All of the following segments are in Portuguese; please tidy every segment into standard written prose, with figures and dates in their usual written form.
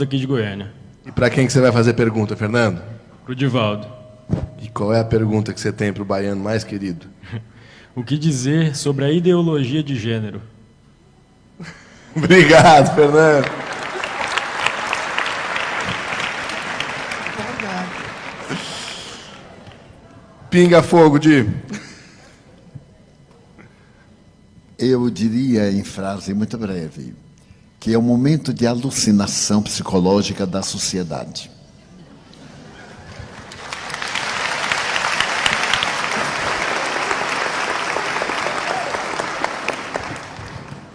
aqui de Goiânia. E para quem que você vai fazer pergunta, Fernando? Pro Divaldo. E qual é a pergunta que você tem para o baiano mais querido? O que dizer sobre a ideologia de gênero? Obrigado, Fernando. Pinga fogo, Di. Eu diria em frase muito breve que é um momento de alucinação psicológica da sociedade.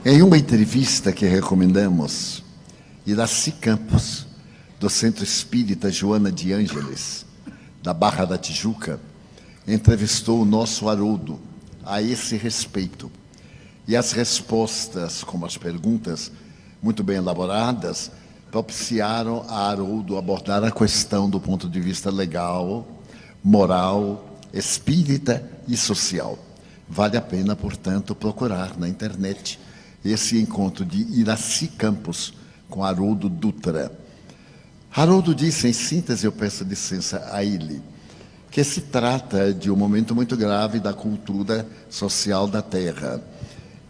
Em uma entrevista que recomendamos, Iraci Campos, do Centro Espírita Joana de Ângeles, da Barra da Tijuca, entrevistou o nosso Haroldo a esse respeito. E as respostas, como as perguntas, muito bem elaboradas, propiciaram a Haroldo abordar a questão do ponto de vista legal, moral, espírita e social. Vale a pena, portanto, procurar na internet esse encontro de Iraci Campos com Haroldo Dutra. Haroldo disse, em síntese, eu peço licença a ele, que se trata de um momento muito grave da cultura social da Terra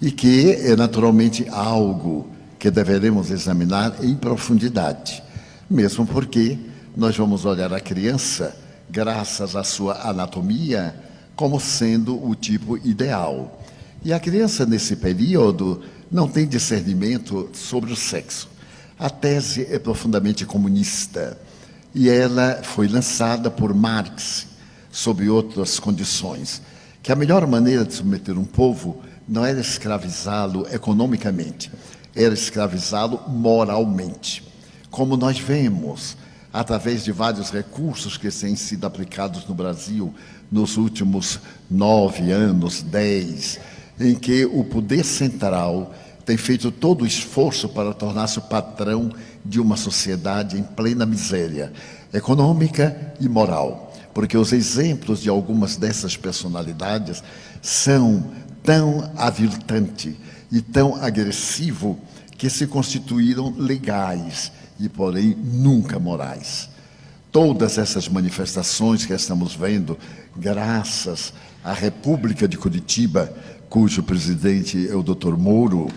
e que é naturalmente algo que deveremos examinar em profundidade, mesmo porque nós vamos olhar a criança, graças à sua anatomia, como sendo o tipo ideal. E a criança, nesse período, não tem discernimento sobre o sexo. A tese é profundamente comunista e ela foi lançada por Marx, sob outras condições, que a melhor maneira de submeter um povo não era escravizá-lo economicamente, era escravizá-lo moralmente. Como nós vemos, através de vários recursos que têm sido aplicados no Brasil nos últimos 9 anos, 10, em que o poder central tem feito todo o esforço para tornar-se o patrão de uma sociedade em plena miséria econômica e moral. Porque os exemplos de algumas dessas personalidades são tão aviltantes e tão agressivos que se constituíram legais e, porém, nunca morais. Todas essas manifestações que estamos vendo, graças à República de Curitiba, cujo presidente é o Dr. Moro,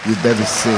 e deve ser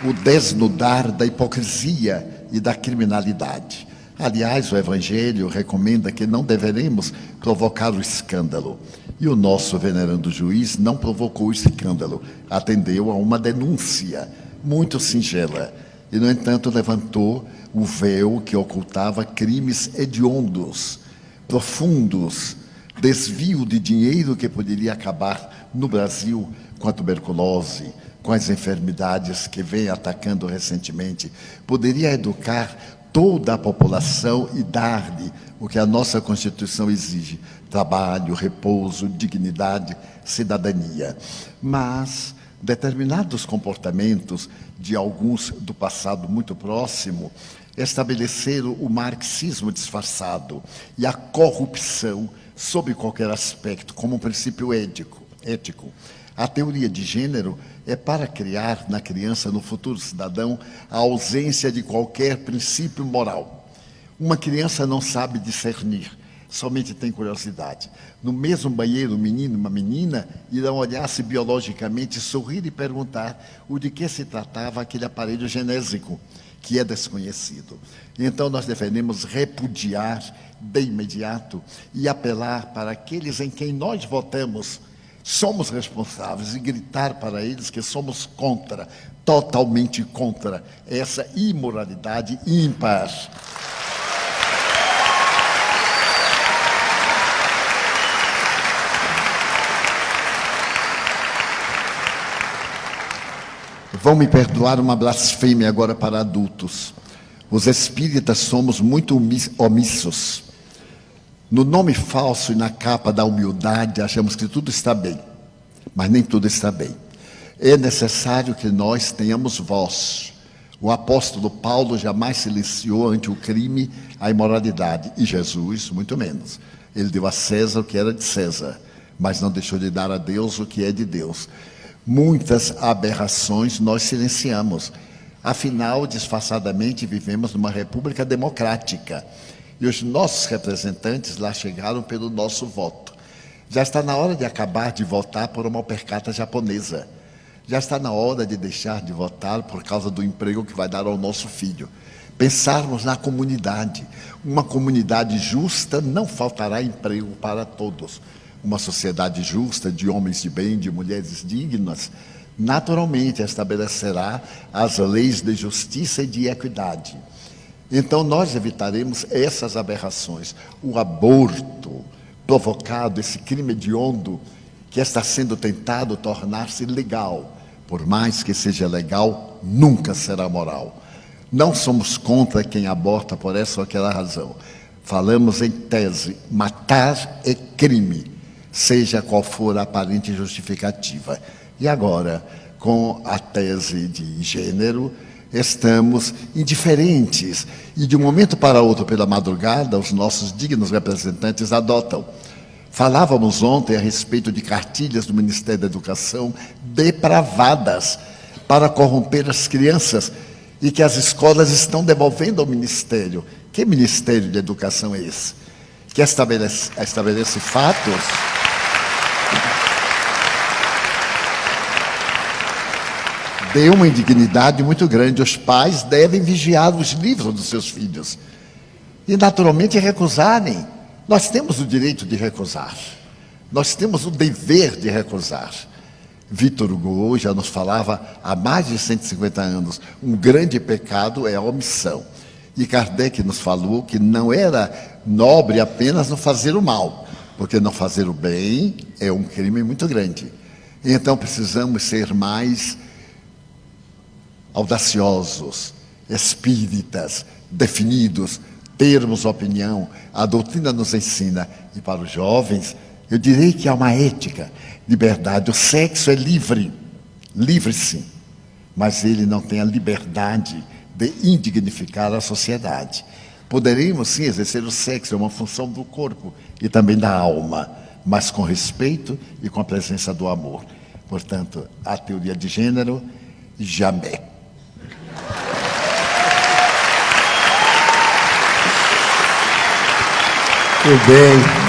o desnudar da hipocrisia e da criminalidade. Aliás, o Evangelho recomenda que não deveremos provocar o escândalo. E o nosso venerando juiz não provocou o escândalo, atendeu a uma denúncia muito singela. E, no entanto, levantou o véu que ocultava crimes hediondos, profundos, desvio de dinheiro que poderia acabar no Brasil com a tuberculose, com as enfermidades que vem atacando recentemente, poderia educar toda a população e dar-lhe o que a nossa Constituição exige: trabalho, repouso, dignidade, cidadania. Mas determinados comportamentos de alguns do passado muito próximo estabeleceram o marxismo disfarçado e a corrupção sob qualquer aspecto como um princípio ético. A teoria de gênero é para criar na criança, no futuro cidadão, a ausência de qualquer princípio moral. Uma criança não sabe discernir, somente tem curiosidade. No mesmo banheiro, um menino e uma menina irão olhar-se biologicamente, sorrir e perguntar o de que se tratava aquele aparelho genésico, que é desconhecido. Então nós devemos repudiar de imediato e apelar para aqueles em quem nós votamos, somos responsáveis, e gritar para eles que somos contra, totalmente contra, essa imoralidade ímpar. Vão me perdoar uma blasfêmia agora para adultos. Os espíritas somos muito omissos. No nome falso e na capa da humildade, achamos que tudo está bem, mas nem tudo está bem. É necessário que nós tenhamos voz. O apóstolo Paulo jamais silenciou ante o crime, a imoralidade, e Jesus, muito menos. Ele deu a César o que era de César. mas não deixou de dar a Deus o que é de Deus. Muitas aberrações nós silenciamos. Afinal, disfarçadamente, vivemos numa república democrática. E os nossos representantes lá chegaram pelo nosso voto. Já está na hora de acabar de votar por uma opercata japonesa. Já está na hora de deixar de votar por causa do emprego que vai dar ao nosso filho. Pensarmos na comunidade. Uma comunidade justa não faltará emprego para todos. Uma sociedade justa, de homens de bem, de mulheres dignas, naturalmente estabelecerá as leis de justiça e de equidade. Então nós evitaremos essas aberrações. O aborto provocado, esse crime hediondo que está sendo tentado tornar-se legal, por mais que seja legal, nunca será moral. Não somos contra quem aborta por essa ou aquela razão. Falamos em tese, matar é crime, seja qual for a aparente justificativa. E agora, com a tese de gênero, estamos indiferentes. E de um momento para outro, pela madrugada, os nossos dignos representantes adotam. Falávamos ontem a respeito de cartilhas do Ministério da Educação depravadas para corromper as crianças e que as escolas estão devolvendo ao Ministério. Que Ministério de Educação é esse? Que estabelece fatos de uma indignidade muito grande. Os pais devem vigiar os livros dos seus filhos e, naturalmente, recusarem. Nós temos o direito de recusar. Nós temos o dever de recusar. Victor Hugo já nos falava há mais de 150 anos, um grande pecado é a omissão. E Kardec nos falou que não era nobre apenas não fazer o mal, porque não fazer o bem é um crime muito grande. Então precisamos ser mais audaciosos, espíritas, definidos, termos opinião. A doutrina nos ensina. E para os jovens, eu direi que há uma ética, liberdade. O sexo é livre, livre sim, mas ele não tem a liberdade de indignificar a sociedade. Poderíamos sim exercer o sexo, é uma função do corpo e também da alma, mas com respeito e com a presença do amor. Portanto, a teoria de gênero, jamais. Muito bem.